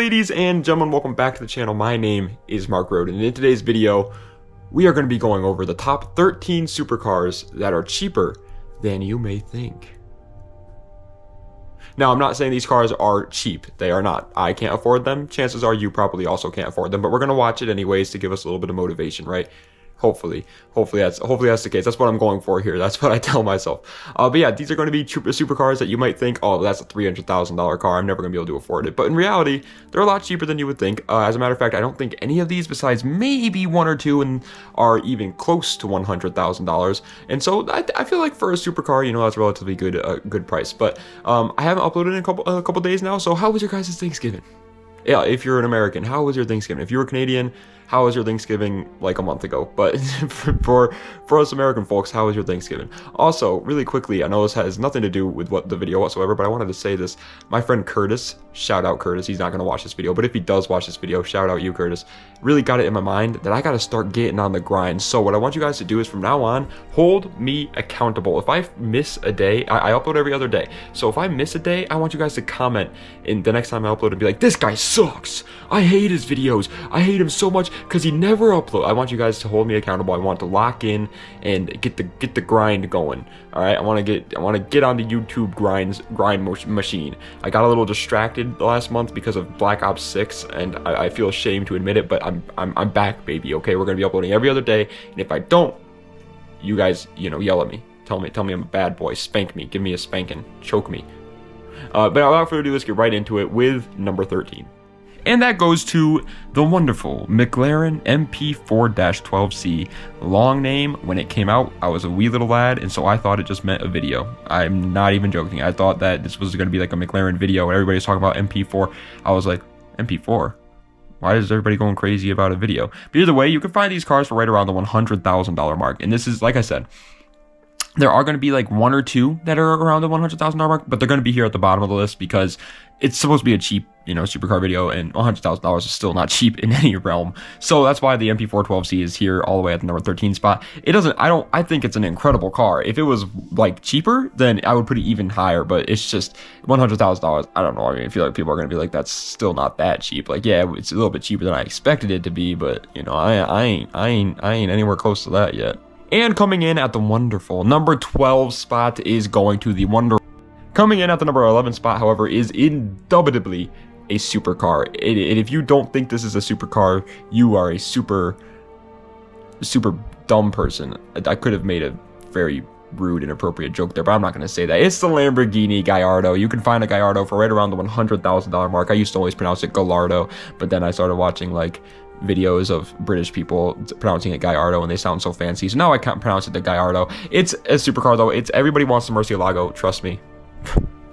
Ladies and gentlemen, welcome back to the channel. My name is Mark Roden, and in today's video, we are going to be going over the top 13 supercars that are cheaper than you may think. Now, I'm not saying these cars are cheap. They are not. I can't afford them. Chances are you probably also can't afford them, but we're going to watch it anyways to give us a little bit of motivation, right? Hopefully that's the case. That's what I'm going for here. That's what I tell myself. But yeah, these are going to be supercars that you might think, oh, that's a $300,000 car. I'm never going to be able to afford it. But in reality, they're a lot cheaper than you would think. As a matter of fact, I don't think any of these, besides maybe one or two, are even close to $100,000. And so I feel like for a supercar, you know, that's a relatively good price. But I haven't uploaded in a couple days now. So how was your guys' Thanksgiving? Yeah, if you're an American, how was your Thanksgiving? If you were Canadian, how was your Thanksgiving like a month ago? But for us American folks, how was your Thanksgiving? Also, really quickly, I know this has nothing to do with what the video whatsoever, but I wanted to say this. My friend Curtis, shout out Curtis, he's not going to watch this video, but if he does watch this video, shout out you, Curtis, really got it in my mind that I got to start getting on the grind. So what I want you guys to do is from now on, hold me accountable. If I miss a day, I upload every other day. So if I miss a day, I want you guys to comment in the next time I upload and be like, this guy sucks. I hate his videos. I hate him so much because he never uploads. I want you guys to hold me accountable. I want to lock in and get the grind going. All right, I want to get on the YouTube grind machine. I got a little distracted last month because of Black Ops 6, and I feel ashamed to admit it, but I'm back, baby. Okay, we're gonna be uploading every other day, and if I don't, you guys, you know, yell at me, tell me I'm a bad boy, spank me, give me a spanking, choke me. But without further ado, let's get right into it with number 13. And that goes to the wonderful McLaren MP4-12C. Long name. When it came out, I was a wee little lad, and so I thought it just meant a video. I'm not even joking. I thought that this was going to be like a McLaren video, and everybody's talking about MP4. I was like, MP4? Why is everybody going crazy about a video? But either way, you can find these cars for right around the $100,000 mark. And this is, like I said, there are going to be like one or two that are around the $100,000 mark, but they're going to be here at the bottom of the list because it's supposed to be a cheap, you know, supercar video, and $100,000 is still not cheap in any realm. So that's why the MP4-12C is here all the way at the number 13 spot. I think it's an incredible car. If it was like cheaper, then I would put it even higher, but it's just $100,000. I don't know. I mean, I feel like people are going to be like, that's still not that cheap. Like, yeah, it's a little bit cheaper than I expected it to be, but you know, I ain't anywhere close to that yet. And coming in at the wonderful number 12 spot is going to the wonderful. Coming in at the number 11 spot, however, is indubitably a supercar. And if you don't think this is a supercar, you are a super dumb person. I could have made a very rude, inappropriate joke there, but I'm not going to say that. It's the Lamborghini Gallardo. You can find a Gallardo for right around the $100,000 mark. I used to always pronounce it Gallardo, but then I started watching like videos of British people pronouncing it Gallardo, and they sound so fancy. So now I can't pronounce it the Gallardo. It's a supercar though. It's everybody wants the Murcielago. Trust me.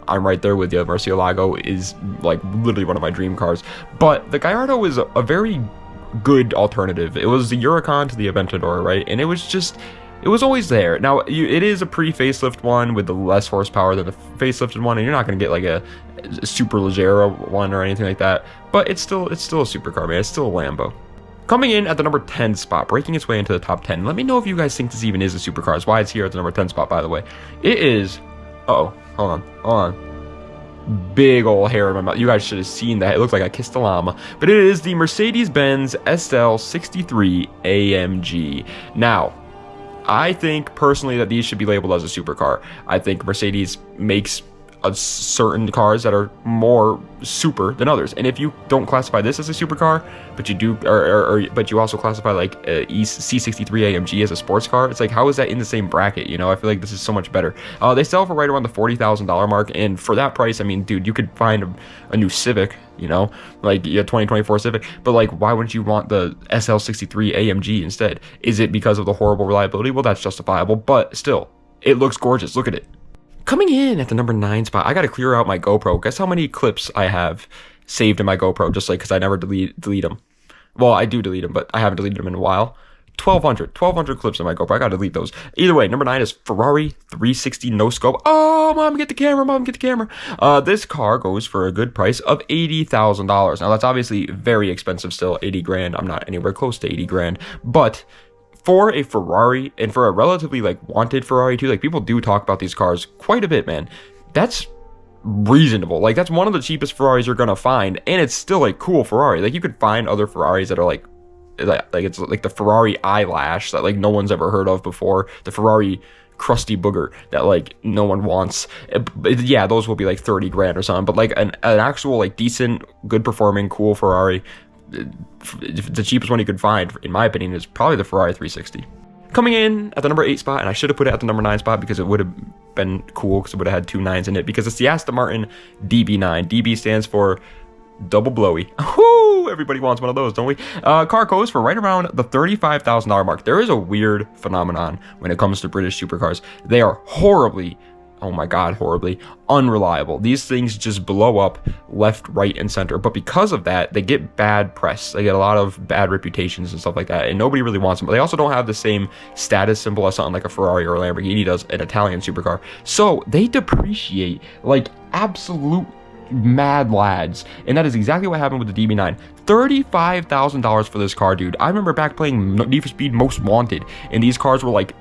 I'm right there with you. Murcielago is like literally one of my dream cars. But the Gallardo is a very good alternative. It was the Huracan to the Aventador, right? And it was always there. Now, it is a pre-facelift one with the less horsepower than the facelifted one, and you're not going to get like a super Leggero one or anything like that. But it's still a supercar, man. It's still a Lambo. Coming in at the number 10 spot, breaking its way into the top 10. Let me know if you guys think this even is a supercar. It's why it's here at the number 10 spot, by the way. It is... Uh-oh. Hold on. Big old hair in my mouth. You guys should have seen that. It looks like I kissed a llama. But it is the Mercedes-Benz SL63 AMG. Now, I think personally that these should be labeled as a supercar. I think Mercedes makes certain cars that are more super than others, and if you don't classify this as a supercar, but you do, but you also classify like a C63 AMG as a sports car, it's like, how is that in the same bracket? You know, I feel like this is so much better. They sell for right around the $40,000 mark, and for that price, I mean, dude, you could find a new Civic, you know, like a 2024 Civic, but like, why wouldn't you want the SL63 AMG instead? Is it because of the horrible reliability? Well, that's justifiable, but still, it looks gorgeous. Look at it. Coming in at the number 9 spot, I got to clear out my GoPro. Guess how many clips I have saved in my GoPro, just like because I never delete them. Well, I do delete them, but I haven't deleted them in a while. 1,200 clips in my GoPro. I got to delete those. Either way, number 9 is Ferrari 360 no scope. Oh, mom, get the camera. Mom, get the camera. This car goes for a good price of $80,000. Now, that's obviously very expensive still, 80 grand. I'm not anywhere close to 80 grand, but for a Ferrari, and for a relatively like wanted Ferrari too, like people do talk about these cars quite a bit, man. That's reasonable. Like, that's one of the cheapest Ferraris you're gonna find, and it's still a cool Ferrari. Like, you could find other Ferraris that are like it's like the Ferrari eyelash that like no one's ever heard of before, the Ferrari crusty booger that like no one wants. Yeah, those will be like 30 grand or something, but like an actual like decent, good performing, cool Ferrari, the cheapest one you could find, in my opinion, is probably the Ferrari 360. Coming in at the number 8 spot, and I should have put it at the number 9 spot because it would have been cool, because it would have had 2 9s in it, because it's the Aston Martin DB9. DB stands for double blowy. Woo! Everybody wants one of those, don't we? Car goes for right around the $35,000 mark. There is a weird phenomenon when it comes to British supercars. They are horribly, oh my god, horribly unreliable. These things just blow up left, right, and center. But because of that, they get bad press. They get a lot of bad reputations and stuff like that, and nobody really wants them. But they also don't have the same status symbol as something like a Ferrari or a Lamborghini does, an Italian supercar. So they depreciate like absolute mad lads, and that is exactly what happened with the DB9. $35,000 for this car, dude. I remember back playing Need for Speed Most Wanted, and these cars were like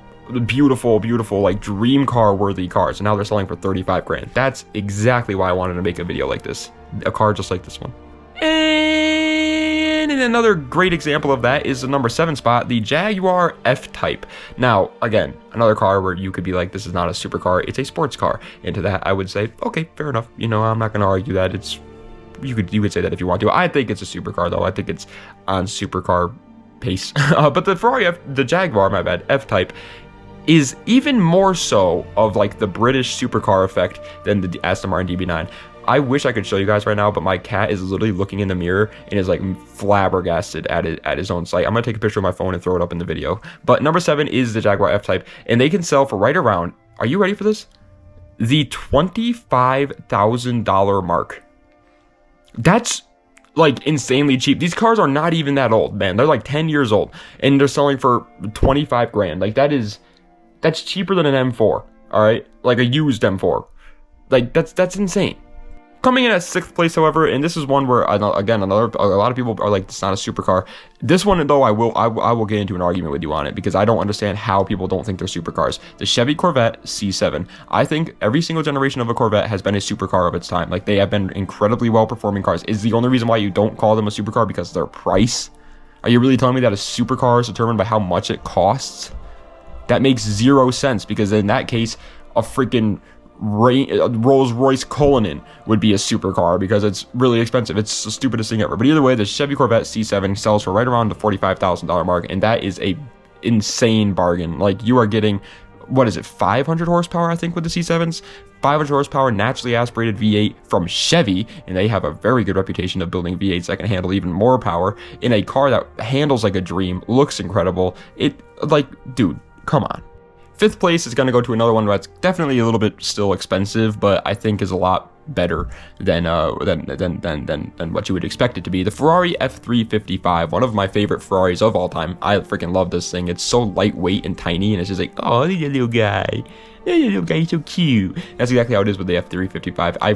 beautiful, like dream car worthy cars, and now they're selling for 35 grand. That's exactly why I wanted to make a video like this, a car just like this one. And another great example of that is the number 7 spot, the Jaguar F-Type. Now, again, another car where you could be like, this is not a supercar, it's a sports car. And to that, I would say, okay, fair enough. You know, I'm not going to argue that. It's you could say that if you want to. I think it's a supercar, though. I think it's on supercar pace. But the Jaguar, my bad, F-Type, is even more so of like the British supercar effect than the Aston Martin DB9. I wish I could show you guys right now, but my cat is literally looking in the mirror and is like flabbergasted at his own sight. I'm gonna take a picture of my phone and throw it up in the video. But number 7 is the Jaguar F-Type, and they can sell for right around, are you ready for this? The $25,000 mark. That's like insanely cheap. These cars are not even that old, man. They're like 10 years old, and they're selling for 25 grand. Like that's cheaper than an M4, all right? Like a used M4. Like that's insane. Coming in at 6th place, however, and this is one where again a lot of people are like, it's not a supercar. This one, though, I will get into an argument with you on it, because I don't understand how people don't think they're supercars. The Chevy Corvette C7. I think every single generation of a Corvette has been a supercar of its time. Like, they have been incredibly well performing cars. Is the only reason why you don't call them a supercar because of their price? Are you really telling me that a supercar is determined by how much it costs? That makes zero sense, because in that case, a freaking Rolls-Royce Cullinan would be a supercar, because it's really expensive. It's the stupidest thing ever. But either way, the Chevy Corvette C7 sells for right around the $45,000 mark, and that is a insane bargain. Like, you are getting, what is it, 500 horsepower, I think, with the C7s? 500 horsepower, naturally aspirated V8 from Chevy, and they have a very good reputation of building V8s that can handle even more power in a car that handles like a dream, looks incredible. Dude, come on. 5th place is going to go to another one that's definitely a little bit still expensive, but I think is a lot better than what you would expect it to be. The Ferrari F355, one of my favorite Ferraris of all time. I freaking love this thing. It's so lightweight and tiny, and it's just like, oh, look at the little guy. Look at the little guy, he's so cute. That's exactly how it is with the F355. I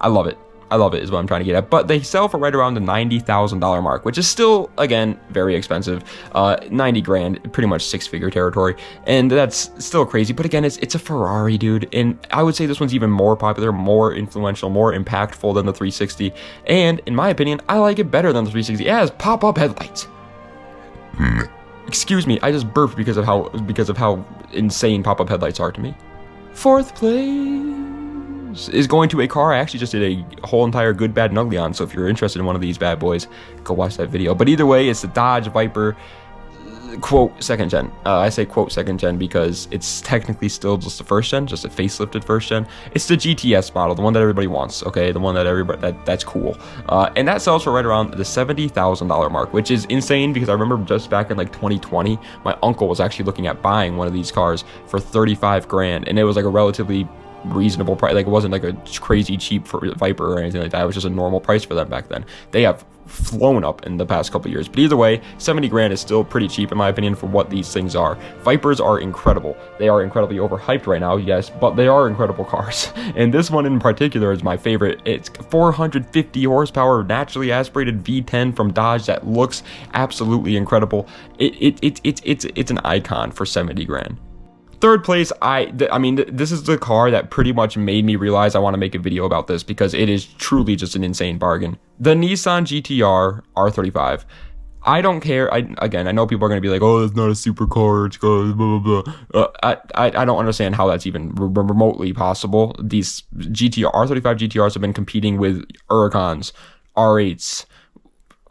love it. I love it is what I'm trying to get at. But they sell for right around the $90,000 mark, which is still, again, very expensive. 90 grand, pretty much 6-figure territory. And that's still crazy. But again, it's a Ferrari, dude. And I would say this one's even more popular, more influential, more impactful than the 360. And in my opinion, I like it better than the 360. It has pop-up headlights. Excuse me, I just burped because of how insane pop-up headlights are to me. 4th place is going to a car I actually just did a whole entire good, bad, and ugly on, so if you're interested in one of these bad boys, go watch that video. But either way, it's the Dodge Viper, quote, 2nd gen. I say quote 2nd gen because it's technically still just the 1st gen, just a facelifted 1st gen. It's the GTS model, the one that everybody wants, okay? The one that that's cool. And that sells for right around the $70,000 mark, which is insane, because I remember just back in like 2020, my uncle was actually looking at buying one of these cars for 35 grand, and it was like a relatively reasonable price. Like, it wasn't like a crazy cheap for Viper or anything like that. It was just a normal price for them back then. They have flown up in the past couple years, but either way, 70 grand is still pretty cheap in my opinion for what these things are. Vipers are incredible. They are incredibly overhyped right now, yes, but they are incredible cars. And this one in particular is my favorite. It's 450 horsepower naturally aspirated V10 from Dodge that looks absolutely incredible. It's an icon for 70 grand. third place, I mean, this is the car that pretty much made me realize I want to make a video about this because it is truly just an insane bargain. The Nissan GTR R35. I don't care. I know people are going to be like, oh, it's not a supercar. It's blah, blah, blah. I don't understand how that's even remotely possible. These R35 GTRs have been competing with Huracans, R8s,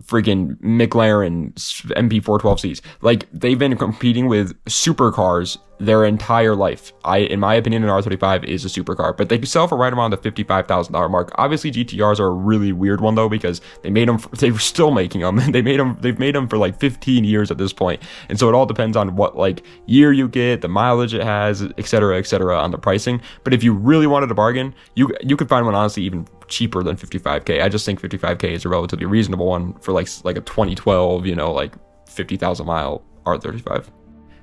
freaking McLaren MP4-12Cs. Like, they've been competing with supercars their entire life. In my opinion, an R35 is a supercar, but they sell for right around the $55,000 mark. Obviously, GTRs are a really weird one though, because they're still making them. They've made them for like 15 years at this point. And so it all depends on what like year you get, the mileage it has, etc., on the pricing. But if you really wanted a bargain, you could find one honestly even cheaper than 55K. I just think 55K is a relatively reasonable one for like a 2012, like 50,000 mile R35.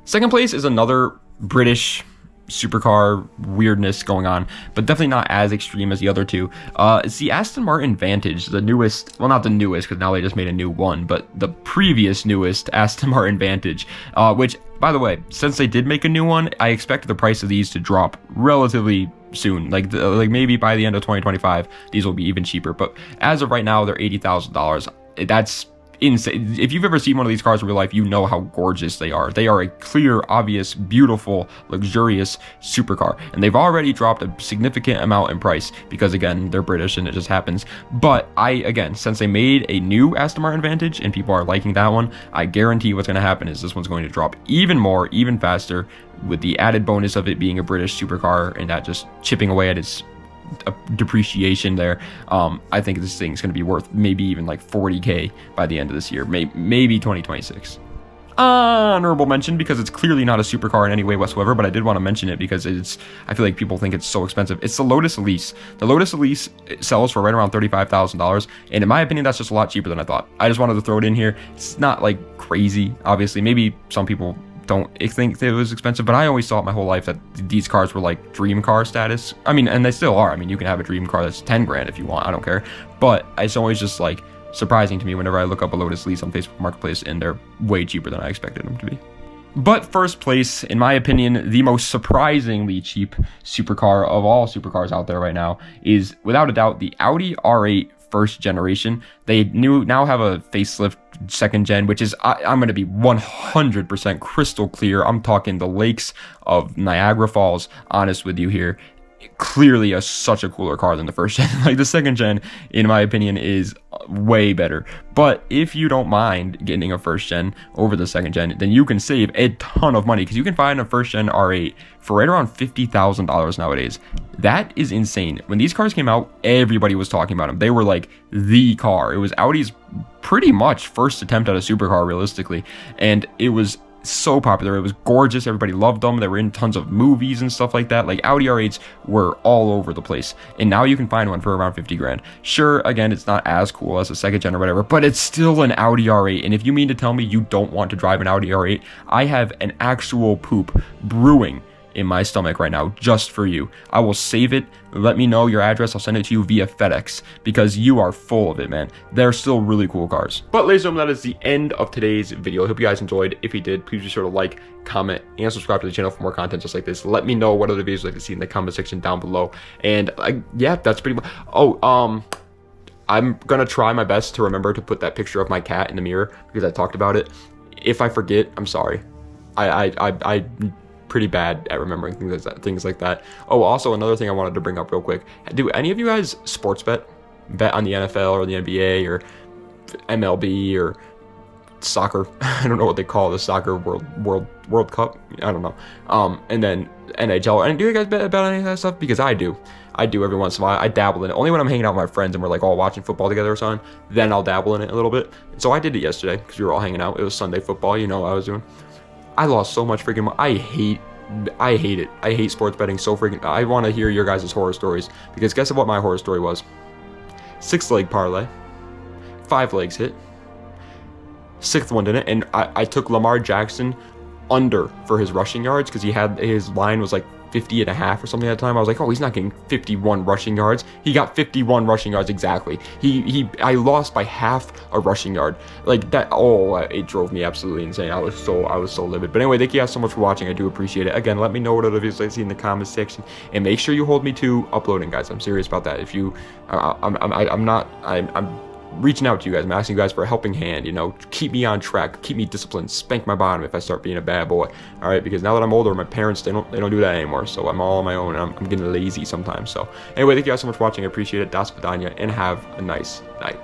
Second place is another British supercar weirdness going on, but definitely not as extreme as the other two. It's the Aston Martin Vantage, the newest, well, not the newest because now they just made a new one, but the previous newest Aston Martin Vantage, which, by the way, since they did make a new one, I expect the price of these to drop relatively soon, like maybe by the end of 2025 these will be even cheaper, but as of right now they're $80,000. That's insane. If you've ever seen one of these cars in real life, you know how gorgeous they are. They are a clear, obvious, beautiful, luxurious supercar, and they've already dropped a significant amount in price because, again, they're British and it just happens. But since they made a new Aston Martin Vantage and people are liking that one, I guarantee what's going to happen is this one's going to drop even more, even faster, with the added bonus of it being a British supercar and that just chipping away at its depreciation there. I think this thing's going to be worth maybe even like 40K by the end of this year, maybe 2026. Honorable mention, because it's clearly not a supercar in any way whatsoever, but I did want to mention it because I feel like people think it's so expensive. It's the Lotus Elise. The Lotus Elise sells for right around $35,000, and in my opinion that's just a lot cheaper than I thought. I just wanted to throw it in here. It's not like crazy, obviously. Maybe some people don't think it was expensive, but I always thought my whole life that these cars were like dream car status. I mean, and they still are. I mean, you can have a dream car that's 10 grand if you want, I don't care, but it's always just like surprising to me whenever I look up a Lotus Elise on Facebook Marketplace and they're way cheaper than I expected them to be. But first place, in my opinion, the most surprisingly cheap supercar of all supercars out there right now is, without a doubt, the Audi R8 first generation. They now have a facelift second gen, which is, I'm going to be 100% crystal clear. I'm talking the lakes of Niagara Falls, honest with you here. Clearly such a cooler car than the first gen. Like, the second gen, in my opinion, is way better. But if you don't mind getting a first gen over the second gen, then you can save a ton of money, because you can find a first gen R8 for right around $50,000 nowadays. That is insane. When these cars came out, everybody was talking about them. They were like the car. It was Audi's pretty much first attempt at a supercar, realistically, and it was so popular. It was gorgeous. Everybody loved them. They were in tons of movies and stuff like that. Like, Audi R8s were all over the place, and now you can find one for around 50 grand. Sure, again, it's not as cool as a second gen or whatever, but it's still an Audi R8. And if you mean to tell me you don't want to drive an Audi R8, I have an actual poop brewing in my stomach right now just for you. I will save it. Let me know your address. I'll send it to you via FedEx, because you are full of it, man. They're still really cool cars. But ladies and gentlemen, that is the end of today's video. I hope you guys enjoyed. If you did, please be sure to like, comment, and subscribe to the channel for more content just like this. Let me know what other videos you'd like to see in the comment section down below. And yeah, that's pretty much. I'm gonna try my best to remember to put that picture of my cat in the mirror, because I talked about it. If I forget, I'm sorry. I pretty bad at remembering things like that. Oh, also another thing I wanted to bring up real quick. Do any of you guys sports bet on the NFL or the NBA or MLB or soccer? I don't know what they call the soccer World Cup. I don't know. And then NHL. And do you guys bet about any of that stuff? Because I do. I do every once in a while. I dabble in it. Only when I'm hanging out with my friends and we're like all watching football together or something, then I'll dabble in it a little bit. And so I did it yesterday because we were all hanging out. It was Sunday football. You know what I was doing. I lost so much freaking money. I hate it. I hate sports betting so freaking. I want to hear your guys' horror stories, because guess what my horror story was? 6-leg parlay, 5 legs hit, 6th one didn't, and I took Lamar Jackson under for his rushing yards, because his line was like 50 and a half or something at the time. I was like, oh, he's not getting 51 rushing yards. He got 51 rushing yards exactly. I lost by half a rushing yard. Like that, oh, it drove me absolutely insane. I was so livid. But anyway, thank you guys so much for watching. I do appreciate it. Again, let me know what other videos I see in the comments section, and make sure you hold me to uploading, guys. I'm serious about that. If you, I'm reaching out to you guys. I'm asking you guys for a helping hand, you know, keep me on track, keep me disciplined, spank my bottom if I start being a bad boy. All right, because now that I'm older, my parents, they don't do that anymore, so I'm all on my own, and I'm getting lazy sometimes. So anyway, thank you guys so much for watching. I appreciate it. Das Vidania, and have a nice night.